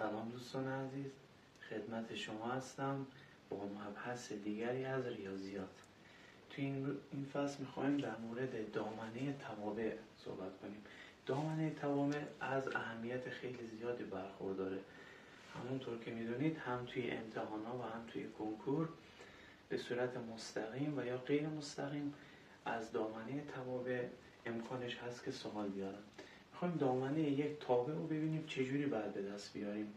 سلام دوستان عزیز، خدمت شما هستم با مبحث دیگری از ریاضیات. توی این فصل میخوایم در مورد دامنه توابع صحبت کنیم. دامنه توابع از اهمیت خیلی زیادی برخورداره. همونطور که میدونید هم توی امتحانا و هم توی کنکور به صورت مستقیم و یا غیر مستقیم از دامنه توابع امکانش هست که سوال بیارن. میخوایم دامنه یک تابع رو ببینیم چجوری باید به دست بیاریم.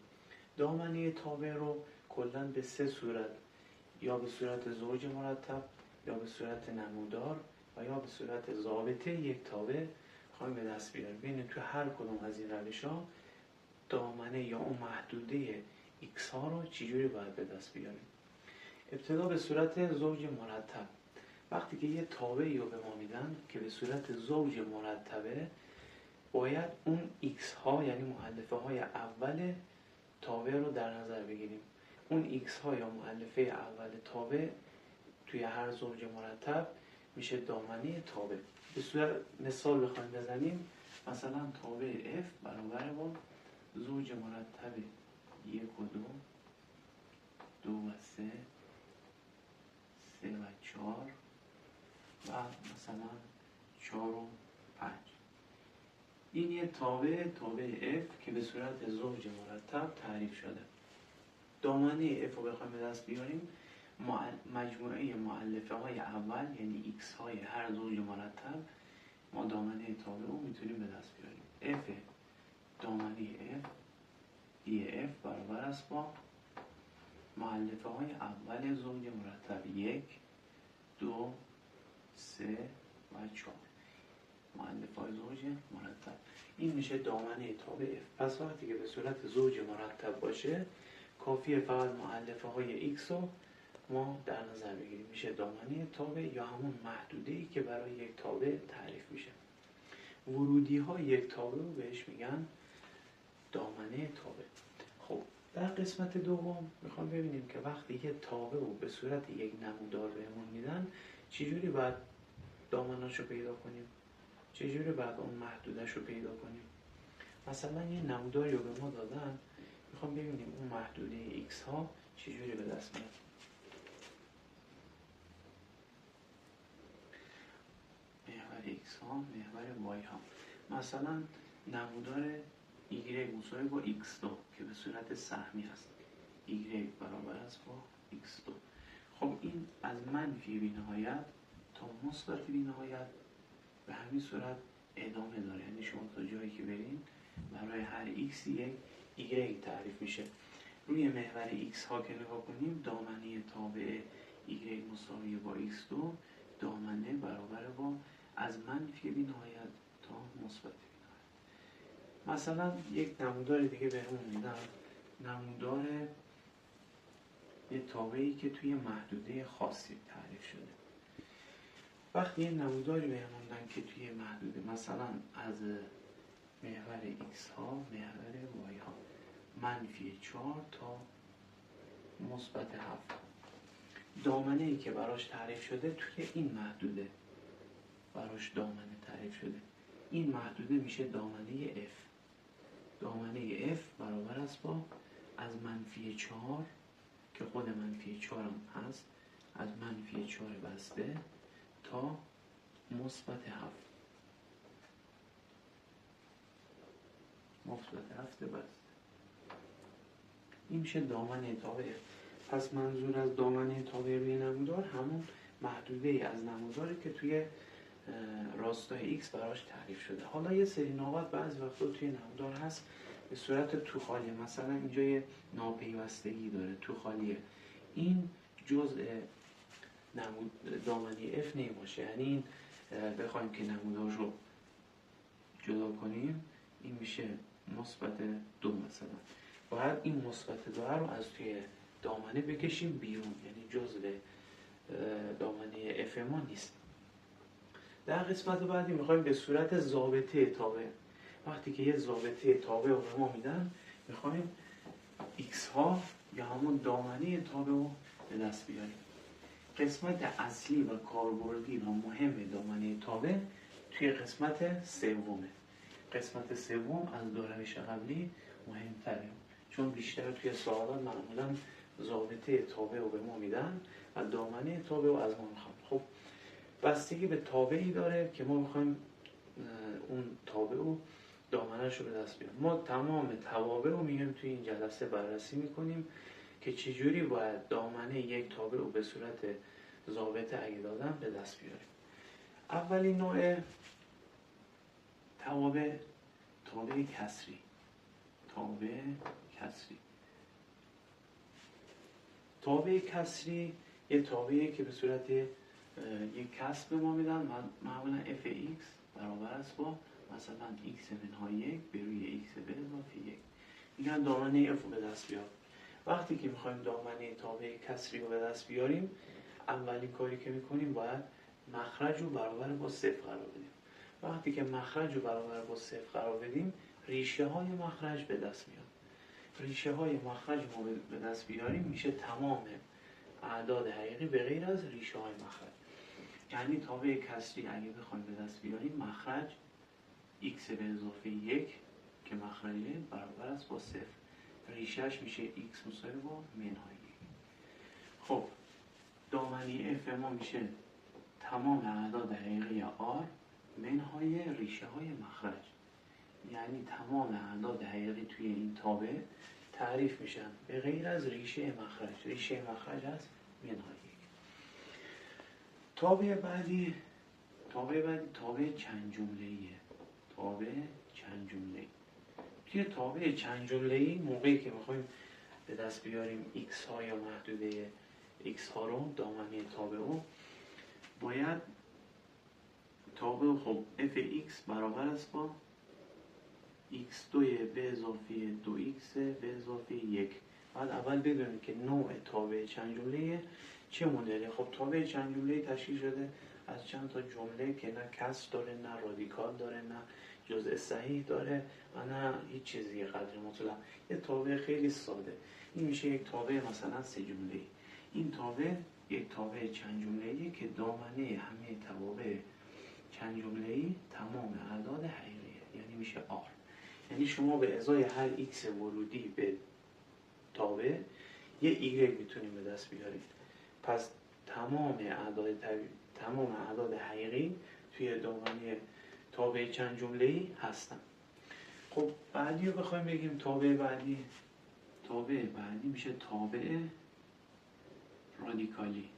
دامنه تابع رو کلاً به 3 صورت، یا به صورت زوج مرتب، یا به صورت نمودار و یا به صورت ضابطه یک تابع میخوایم به دست بیاریم. ببینید تو هر کدوم از این روش‌ها دامنه یا اون محدوده x ها رو چجوری باید به دست بیاریم. ابتدا به صورت زوج مرتب. وقتی که یه تابعی رو به ما میدن که به صورت زوج مرتبه، باید اون x ها یعنی مؤلفه های اول تابع رو در نظر بگیریم. اون x ها یا مؤلفه اول تابع توی هر زوج مرتب میشه دامنه تابع. به صورت مثال بخوایم بزنیم، مثلا تابع f برابر با زوج مرتب 1 و 2، 2 و 3، 3 و 4 و مثلا 4 و 5. این یه تابع f که به صورت زوج مرتب تعریف شده. دامنه f رو بخوایم به دست بیاریم، مجموعه مؤلفه های اول یعنی x های هر زوج مرتب، ما دامنه تابع رو میتونیم به دست بیاریم. f دامنه f یه f برابر است با مؤلفه های اول زوج مرتب 1، 2، 3 و 4. مؤلفه های زوج مرتب، این میشه دامنه تابع f. پس وقتی که به صورت زوج مرتب باشه، کافیه فقط مؤلفه های x رو ما در نظر بگیریم، میشه دامنه تابع یا همون محدوده‌ای که برای یک تابع تعریف میشه. ورودی های یک تابع رو بهش میگن دامنه تابع. خب در قسمت دوم میخوام ببینیم که وقتی یه تابع رو به صورت یک نمودار بهمون میدن، چجوری باید دامنه‌اشو پیدا کنیم، چجوری باید اون محدودش رو پیدا کنیم. مثلا یه نموداری رو به ما دادن، میخوام ببینیم اون محدوده x ها چجوری به دست میاد. محور x ها، محور y ها. مثلا نمودار y مساوی با x2 که به صورت سهمی هست. y برابر است با x2. خب این از منفی بی نهایت تا مثبت بی نهایت به همین صورت ادامه داره. یعنی شما تا جایی که برین برای هر x یک y تعریف میشه. روی محور x ها که نگاه کنیم، دامنه تابع y مساوی با x2 دامنه برابر با از منفی بی نهایت تا مثبت بی نهایت. مثلا یک نمودار دیگه بهمون میدن، نمودار یه تابعی که توی محدوده خاصی تعریف شده. وقتی یه نموداری بهمون میدن که توی محدوده، مثلا از محور x ها، محور y ها، منفی 4 تا مثبت 7، دامنه ای که براش تعریف شده توی این محدوده براش دامنه تعریف شده، این محدوده میشه دامنه f. دامنه f برابر است با از منفی 4 که خود منفی 4 هم هست، از منفی 4 بسته تا مثبت 7. مثبت 7 بسته. این میشه دامنه تابع. پس منظور از دامنه تابع روی نمودار همون محدوده ای از نموداری که توی راستای x براش تعریف شده. حالا یه سری نوبت بعضی وقتا توی نمودار هست به صورت توخالیه. مثلا اینجا یه ناپیوستگی داره، توخالیه. این جزء دامنه f نمیشه. یعنی این بخوایم که نمودار رو جدا کنیم، این میشه مثبت 2 مثلا. باید این مثبت 2 رو از توی دامنه بکشیم بیرون، یعنی جزء دامنه f ما نیست. در قسمت بعدی میخوایم به صورت ضابطه تابع. وقتی که یه ضابطه تابع رو به ما میدن، میخوایم x ها یا همون دامنه تابع رو به دست بیاریم. قسمت اصلی و کاربردی و مهم دامنه تابع توی قسمت سومه. قسمت سوم از دو روش قبلی مهمتره، چون بیشتر توی سوالات معمولا ضابطه تابع رو به ما میدن و دامنه تابع رو از ما میخوان. خب بستگی به تابعی داره که ما میخوایم اون تابع رو دامنه‌ش رو به دست بیاریم. ما تمام توابع رو میگیم توی این جلسه بررسی میکنیم که چجوری باید دامنه یک تابع رو به صورت ضابطه اگه دادن به دست بیاریم. اولین نوع توابع تابع کسری. تابع کسری. تابع کسری یه تابعیه که به صورت یک کسر به ما میدن، معمولا fx برابر است با مثلا x منهای 1 به روی x به اضافه 1. میگن دامنه f رو به دست بیار. وقتی که میخوایم دامنه تابع کسری رو به دست بیاریم، اولین کاری که میکنیم باید مخرج رو برابر با 0 قرار بدیم. وقتی که مخرج رو برابر با 0 قرار بدیم، ریشه های مخرج به دست میاد. ریشه های مخرج ما به دست بیاریم میشه تمام اعداد حقیقی به غیر از ریشه های مخرج. یعنی تابع کسری اگه بخوایم به دست بیاریم، مخرج x به اضافه 1 که مخرجه برابر است با 0. ریشهش میشه x مساوی با منهای 1. خب دامنه f ما میشه تمام اعداد حقیقی r منهای ریشه های مخرج. یعنی تمام اعداد حقیقی توی این تابع تعریف میشن به غیر از ریشه مخرج. ریشه مخرج از منهای 1. تابع بعدی تابع چند جمله‌ایه. تابع چند جمله‌ای. توی تابع چند جمله‌ای موقعی که میخوایم به دست بیاریم x ها یا محدوده x ها رو، دامنه تابع رو، باید تابع خب fx برابر است با x2 به اضافه 2x به اضافه 1. بعد اول بدونیم که نوع تابع چند جمله چه مدلی. خب تابع چند جمله تشکیل شده از چند تا جمله که نه کسر داره، نه رادیکال داره، نه جزء صحیح داره و نه هیچ چیزی قدر مطلق. یه تابع خیلی ساده. این میشه یک تابع مثلا 3 جمله. این تابع یک تابع چند جمله‌ای که دامنه همه توابع چند جمله‌ای تمام اعداد حقیقیه، یعنی میشه R. یعنی شما به ازای هر x ورودی به تابع یه y میتونیم به دست بیارید. پس تمام اعداد حقیقی توی دامنه تابع چند جمله‌ای هستن. خب بعدی رو بخوایم بگیم تابع بعدی میشه تابع رادیکالی.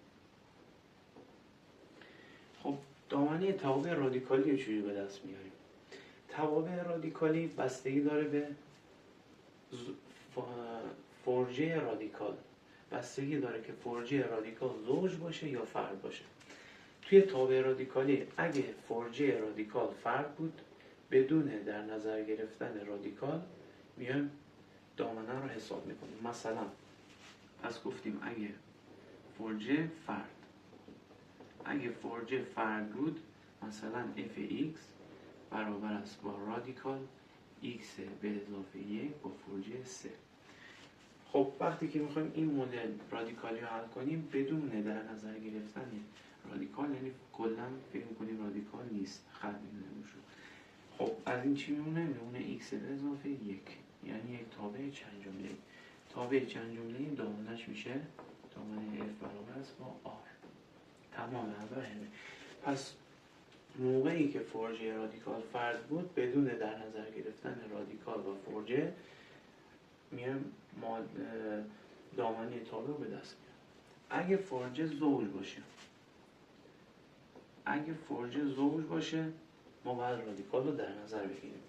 خب دامنه تابع رادیکالی رو چجوری به دست میاریم؟ توابع رادیکالی بستگی داره به فرجه رادیکال. بستگی داره که فرجه رادیکال زوج باشه یا فرد باشه. توی تابع رادیکالی اگه فرجه رادیکال فرد بود، بدون در نظر گرفتن رادیکال میایم دامنه رو حساب میکنیم. مثلا پس گفتیم اگه فرجه فرد بود، مثلا fx برابر است با رادیکال x به اضافه 1 با فرجه 3. خب وقتی که میخوایم این مدل رادیکالی رو حل کنیم بدون در نظر گرفتن رادیکال، یعنی کلا فکر میکنیم رادیکال نیست، خط نمیشه. خب از این چی میمونه x به اضافه 1، یعنی یک تابع چند جمله‌ای. تابع چند جمله‌ای دامنش میشه دامنه f برابر است با r. تمام اعداد همه. پس موقعی که فرجه رادیکال فرد بود، بدون در نظر گرفتن رادیکال و فرجه میایم دامنه تابع رو به دست میاریم. اگه فرجه زوج باشه ما باید رادیکال رو در نظر بگیریم.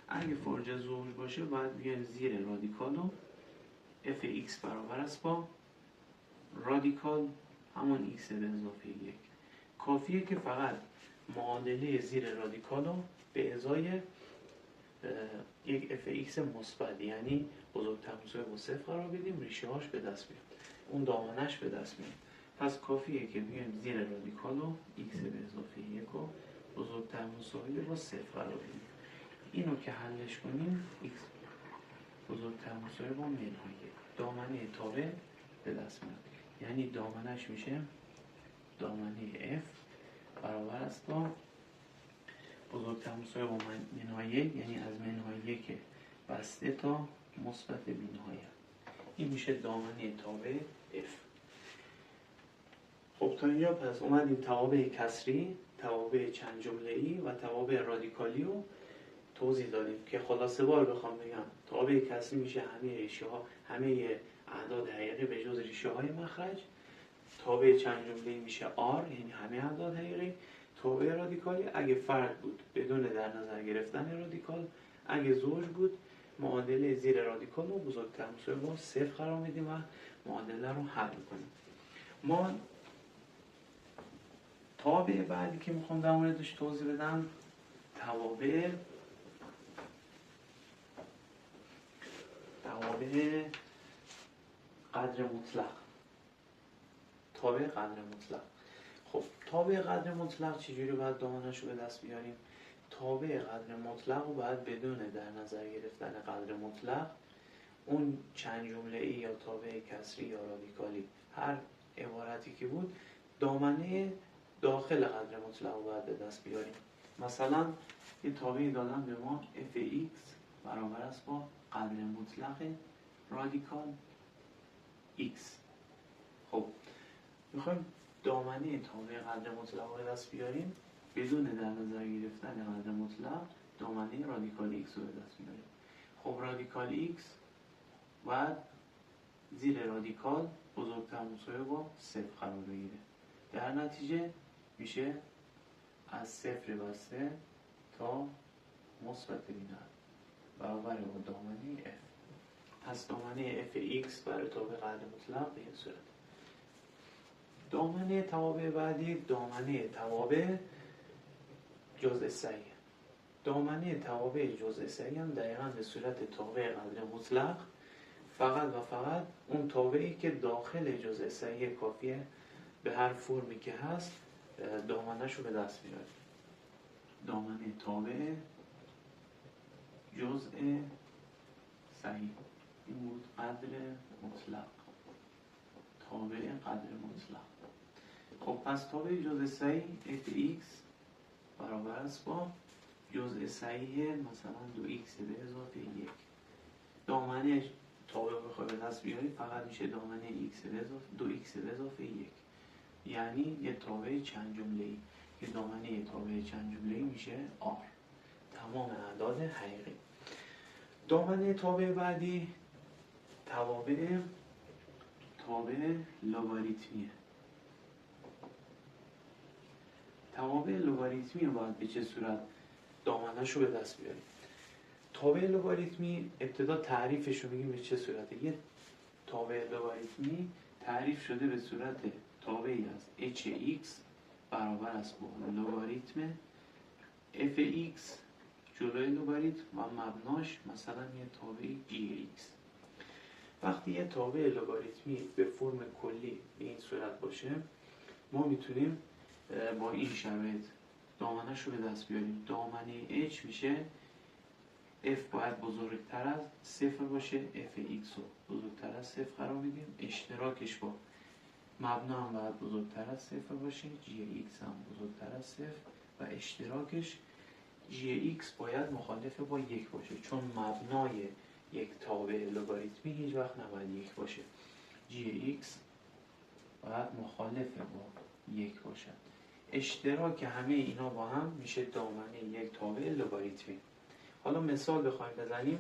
اگه فرجه زوج باشه باید بیایم زیر رادیکال رو fx برابر است با رادیکال همون x به اضافه 1. کافیه که فقط معادله زیر رادیکال رو به ازای یک fx مثبت، یعنی بزرگتر مساوی با 0 قرار بدیم، ریشه هاش به دست میاد، اون دامنش به دست میاد. پس کافیه که بیایم زیر رادیکال رو x به اضافه 1 رو بزرگتر مساوی با 0 قرار بدیم. اینو که حلش کنیم x بزرگتر مساوی با منهای 1، دامنه تابع به دست میاد. یعنی دامنش میشه دامنه f برابر است با بزرگتر مساوی با منهای 1، یعنی از منهای 1 بسته تا مثبت بی‌نهایت. این میشه دامنه تابع F. خب تا اینجا پس اومدیم توابع کسری، توابع چند جمله‌ای و توابع رادیکالی رو توضیح دادیم که خلاصه بار بخوام بگم توابع کسری میشه همه ریشه ها، همه اعداد حقیقی به جز ریشه های مخرج. توابع چند جمله‌ای میشه R، یعنی همه اعداد حقیقی. توابع رادیکالی اگه فرد بود بدون در نظر گرفتن رادیکال، اگه زوج بود معادله زیر رادیکال رو بزرگتر مساوی با 0 قرار میدیم و معادله رو حل میکنیم. ما توابع بعدی که میخوام در موردش توضیح بدم توابع قدر مطلق. تابع قدر مطلق. خب تابع قدر مطلق چجوری باید دامنش رو به دست بیاریم؟ تابع قدر مطلق رو باید بدون در نظر گرفتن قدر مطلق، اون چند جمله‌ای یا تابع کسری یا رادیکالی هر عبارتی که بود، دامنه داخل قدر مطلق رو باید به دست بیاریم. مثلا یه تابعی دادن به ما fx برابر است با قدر مطلق رادیکال x. خب میخوایم دامنه تابع قدر مطلق رو به دست بیاریم، بدون در نظر گرفتن قدر مطلق دامنه رادیکال x رو به دست بیاریم. خب رادیکال x باید زیر رادیکال بزرگتر مساوی با 0 قرار بگیره. در نتیجه میشه از 0 و 3 تا مثبت بی‌نهایت برابر با دامنه f. پس دامنه fx برای تابع قدر مطلق به این صورت. دامنه توابع بعدی دامنه توابع جزء صحیح. دامنه توابع جزء صحیح هم دقیقاً به صورت تابع قدر مطلق، فقط و فقط اون تابعی که داخل جزء صحیح کافیه به هر فرمی که هست دامنش رو به دست بیاریم. دامنه تابع جزء صحیح این بود قدر مطلق. تابع قدر مطلق. خب پس تابع جزء صحیح fx برابر است با جزء صحیح مثلا 2x به اضافه 1. دامنه تابع بخوای به دست بیاری فقط میشه دامنه x به اضافه 2x به اضافه 1، یعنی یه تابع چند جمله‌ای که دامنه تابع چند جمله‌ای میشه r. تمام اعداد حقیقی. دامنه تابع بعدی تابع لگاریتمیه. توابع لگاریتمی باید به چه صورت دامنش رو به دست بیاریم؟ تابع لگاریتمی ابتدا تعریفش رو بگیم به چه صورته. یه تابع لگاریتمی تعریف شده به صورت تابعی از hx برابر است با لگاریتم fx جلوی لگاریتم و مبناش مثلا یه تابع gx. وقتی یه تابع لگاریتمی به فرم کلی به این صورت باشه، ما میتونیم با این شرایط دامنش رو به دست بیاریم. دامنه h میشه f باید بزرگتر از 0 باشه، fx رو بزرگتر از 0 قرار میدیم. اشتراکش با مبنا هم باید بزرگتر از 0 باشه، gx هم بزرگتر از 0 و اشتراکش gx باید مخالف با 1 باشه، چون مبنای یک تابع لگاریتمی هیچ وقت نباید 1 باشه. gx باید مخالف با 1 باشد. اشتراک همه اینا با هم میشه دامنه یک تابع لگاریتمی. حالا مثال بخوایم بزنیم،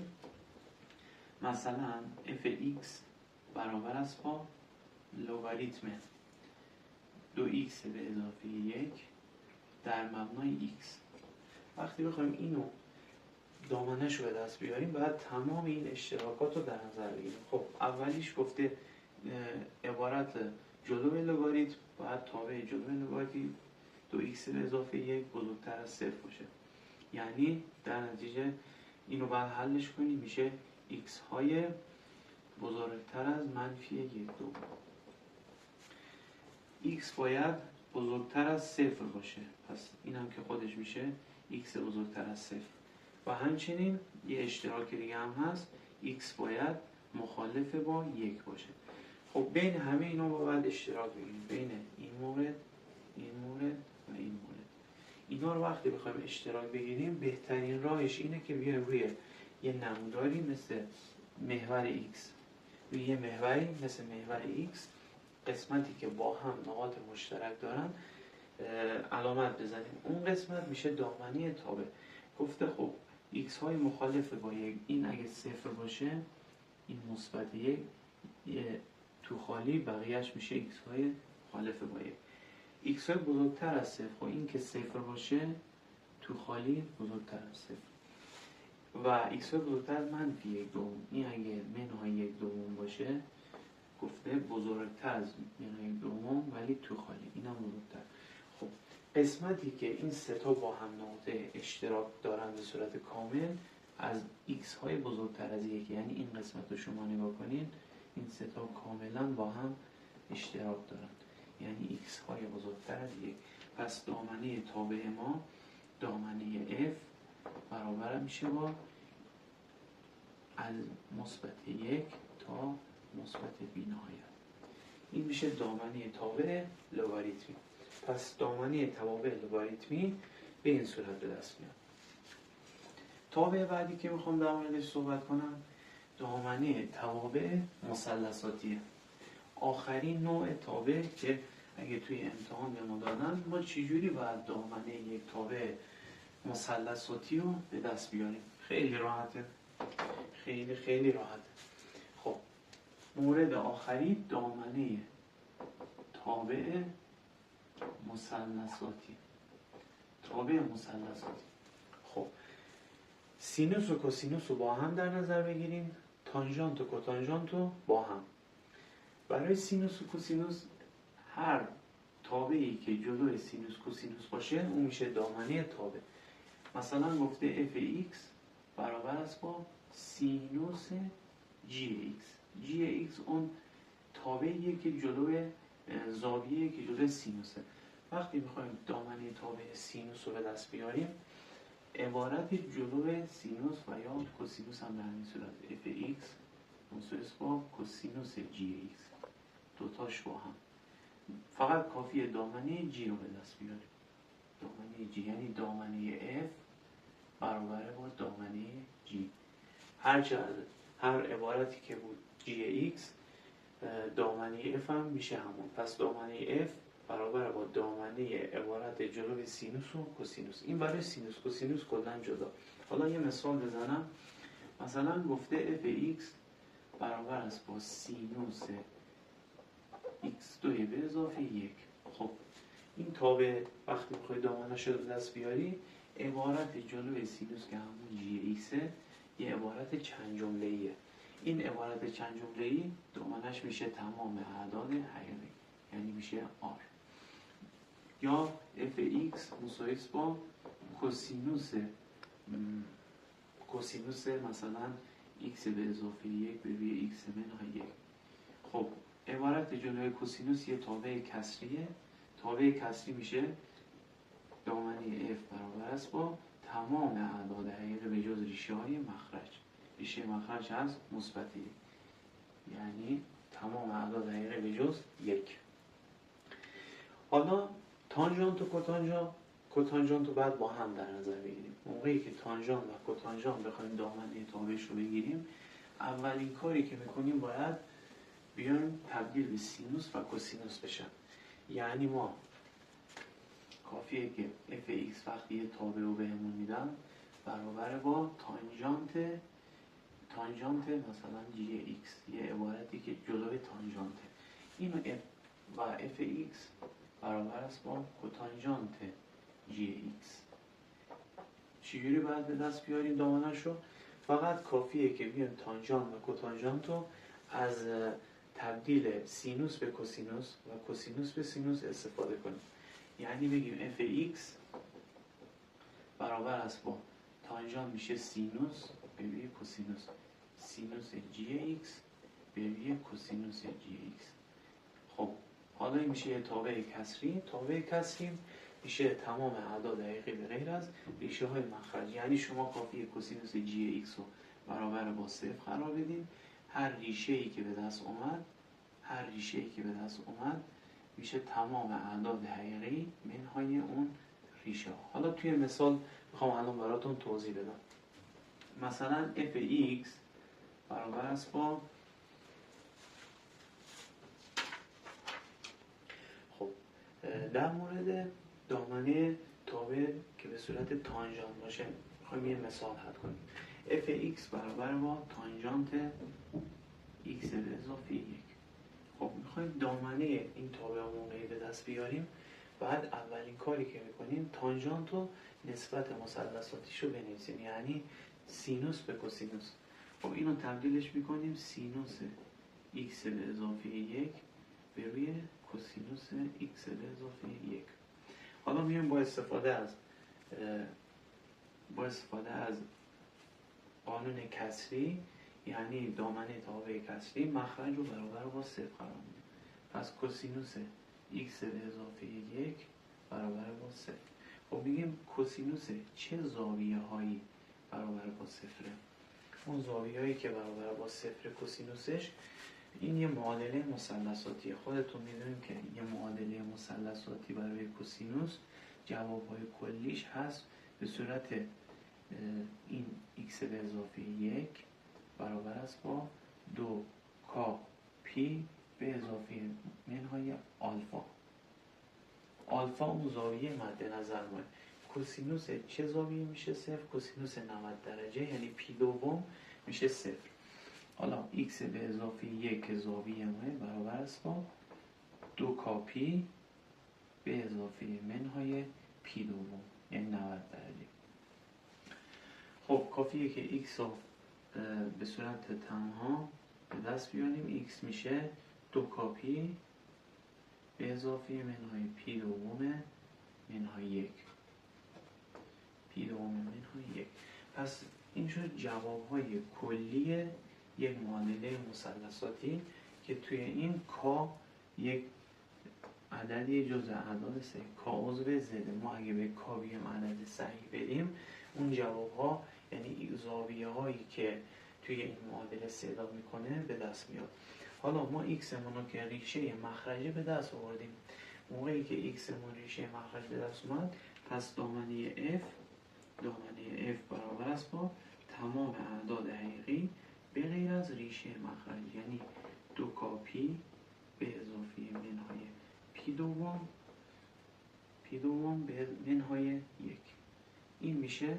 مثلا fx برابر است با لگاریتم 2x به اضافه 1 در مبنای x. وقتی بخوایم اینو دامنش رو به دست بیاریم باید تمام این اشتراکات رو در نظر بگیریم. خب اولیش گفته عبارت جلوی لگاریتم باید تابع جلوی لگاریتم 2x به اضافه 1 بزرگتر از 0 باشه، یعنی در نتیجه اینو باید حلش کنیم، میشه x های بزرگتر از منفی 1 2. x باید بزرگتر از 0 باشه، پس این هم که خودش میشه x بزرگتر از 0 و همچنین یه اشتراک دیگه هم هست، x باید مخالف با 1 باشه. خب بین همه اینا باید اشتراک بگیریم، بین این مورد و این مورد. اینا رو وقتی بخوایم اشتراک بگیریم بهترین راهش اینه که بیایم روی یه نموداری مثل محور x روی یه محوری مثل محور x قسمتی که با هم نقاط مشترک دارن علامت بزنیم. اون قسمت میشه دامنه تابع. گفته خب x های مخالف با یک، این اگه صفر باشه این مثبت یک، یه تو خالی بقیهش میشه x های مخالف با یک. x های بزرگتر از صفر، خب این که صفر باشه تو خالی بزرگتر از صفر و x های بزرگتر از منفی یک دوم، این اگه منهای یک دوم باشه گفته بزرگتر از منهای یک دوم ولی تو خالی، این هم بزرگتر. خب قسمتی که این سه تا با هم نقطه اشتراک دارن به صورت کامل از x های بزرگتر از یک، یعنی این قسمت رو شما نگاه کنین این سه تا کاملا با هم اشتراک دارن، یعنی x های بزرگتر از یک. پس دامنه تابع ما دامنه f برابر میشه با از مثبت یک تا مثبت بی نهایت. این میشه دامنه تابع لگاریتمی. پس دامنه تابع لگاریتمی به این صورت به دست میاد. تابع بعدی که میخوام در موردش صحبت کنم دامنه توابع مثلثاتیه. آخرین نوع تابع که اگه توی امتحان به ما دادن ما چجوری باید دامنه یک تابع مثلثاتی رو به دست بیاریم. خیلی راحته، خیلی راحته. خب مورد آخری دامنه تابع مثلثاتی. تابع مثلثاتی. خب سینوس و کوسینوس رو با هم در نظر بگیریم، تانژانت و کوتانژانت رو با هم. برای سینوس و کوسینوس هر تابعی که جلوی سینوس کوسینوس باشه اون میشه دامنه تابع. مثلا گفته f(x) برابر است با سینوس gx اون تابعیه که جلوی زاویه‌ای که جلوی سینوسه. وقتی میخوایم دامنه تابع سینوس رو به دست بیاریم عبارت جلوی سینوس و یا کوسینوس هم به همین صورت f(x) مساوی با کوسینوس gx دوتاش با هم. فقط کافیه دامنه g رو به دست بیاریم. دامنه g یعنی دامنه f برابر با دامنه g. هر عبارتی که بود gx دامنه f هم میشه همون. پس دامنه f برابر با دامنه عبارت جلوی سینوس و کوسینوس. این برای سینوس کوسینوس کلا جدا. حالا یه مثال بزنم. مثلا گفته f(x) برابر است با سینوس x2 به اضافه 1. خب این تابع وقتی بخوای دامنه‌اش رو دست بیاری عبارت جلوی سینوس که همون gx یه عبارت چند جمله‌ایه. این عبارت چند جمله‌ای دامنه‌اش میشه تمام اعداد حقیقی، یعنی میشه r. یا f(x) مساوی با کوسینوس مثلا x به اضافه 1 به روی x منهای 1. خب عبارت جلوی کوسینوس یه تابع کسریه. تابع کسری میشه دامنه f برابر است با تمام اعداد حقیقی به جز ریشه های مخرج. ریشه مخرج از مثبت 1 یعنی تمام اعداد حقیقی به جز 1. حالا تانژانت و کوتانژانت رو بعد با هم در نظر بگیریم. موقعی که تانژانت و کوتانژانت بخوایم دامنه تابعش رو بگیریم اولین کاری که میکنیم باید بیایم تبدیل به سینوس و کوسینوس بشن. یعنی ما کافیه که f(x) وقتی یه تابع رو بهمون میدن برابر با تانژانت مثلا gx یه عبارتی که جلوی تانژانته. اینو و f(x) برابر است با کوتانژانت gx. چجوری باید به دست بیاریم دامنه‌ش رو؟ فقط کافیه که بیایم تانژانت و کوتانژانت رو از تبدیل سینوس به کوسینوس و کوسینوس به سینوس استفاده کنیم. یعنی بگیم f(x) برابر است با تانژانت میشه سینوس به روی کوسینوس، سینوس gx به روی کوسینوس gx. خب حالا این میشه یه تابع کسری. تابع کسری میشه تمام اعداد حقیقی به غیر از ریشه های مخرج. یعنی شما کافیه کوسینوس gx رو برابر با 0 قرار بدین. هر ریشه‌ای که به دست اومد میشه تمام اعداد حقیقی منهای اون ریشه ها. حالا توی مثال میخوام الان براتون توضیح بدم. مثلا f(x) برابر است با خب در مورد دامنه تابع که به صورت تانژانت باشه میخوایم یه مثال حل کنیم. f(x) برابر با تانژانت x به اضافه 1. خب میخوایم دامنه این تابع موقعی به دست بیاریم، بعد اولین کاری که میکنیم تانژانت رو نسبت مثلثاتیش رو بنویسیم، یعنی سینوس به کوسینوس. خب اینو تبدیلش میکنیم سینوس x به اضافه 1 به روی کوسینوس x به اضافه 1. حالا میایم با استفاده از قانون کسری، یعنی دامنه تابع کسری، مخرج رو برابر با 0 قرار میدیم. پس کوسینوس x به اضافه 1 برابر با 0. خب میگیم کوسینوس چه زاویه هایی برابر با 0؟ اون زاویه هایی که برابر با 0 کوسینوسش، این یه معادله مثلثاتی. خودتون میدونید که یه معادله مثلثاتی برای کوسینوس جوابهای کلیش هست به صورت این x به اضافه 1 برابر است با 2 کا پی به اضافه منهای آلفا. آلفا اون زاویه مد نظر ما. کوسینوس چه زاویه میشه 0؟ کوسینوس 90 درجه، یعنی پی دوم میشه 0. حالا x به اضافه 1 زاویه ما برابر است با 2 کا پی به اضافه منهای پی دوم، یعنی 90 درجه. خب کافیه که x رو به صورت تنها به دست بیاریم. x میشه 2 کا پی به اضافه منهای پی دوم منهای 1. پی دوم منهای 1. پس این شد جوابهای کلی یک معادله مثلثاتی که توی این کا یک عددی جزء اعداد صحیح، کا عضو زده. ما اگه به کا بیم عدد صحیح بدیم، اون جوابها یعنی زاویه هایی که توی این معادله صدا میکنه به دست میاد. حالا ما x مونو که ریشه مخرجه به دست آوردیم. موقعی که x مون ریشه مخرج به دست اومد، پس دامنه f برابر است با تمام اعداد حقیقی به غیر از ریشه مخرج، یعنی 2 کا پی به اضافه منهای پی دوم به منهای 1. این میشه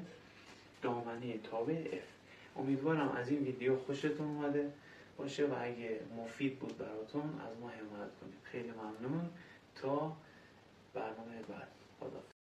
دامنه تابع f. امیدوارم از این ویدیو خوشتون اومده باشه و اگه مفید بود براتون از ما حمایت کنید. خیلی ممنون. تا برنامه بعد. خدا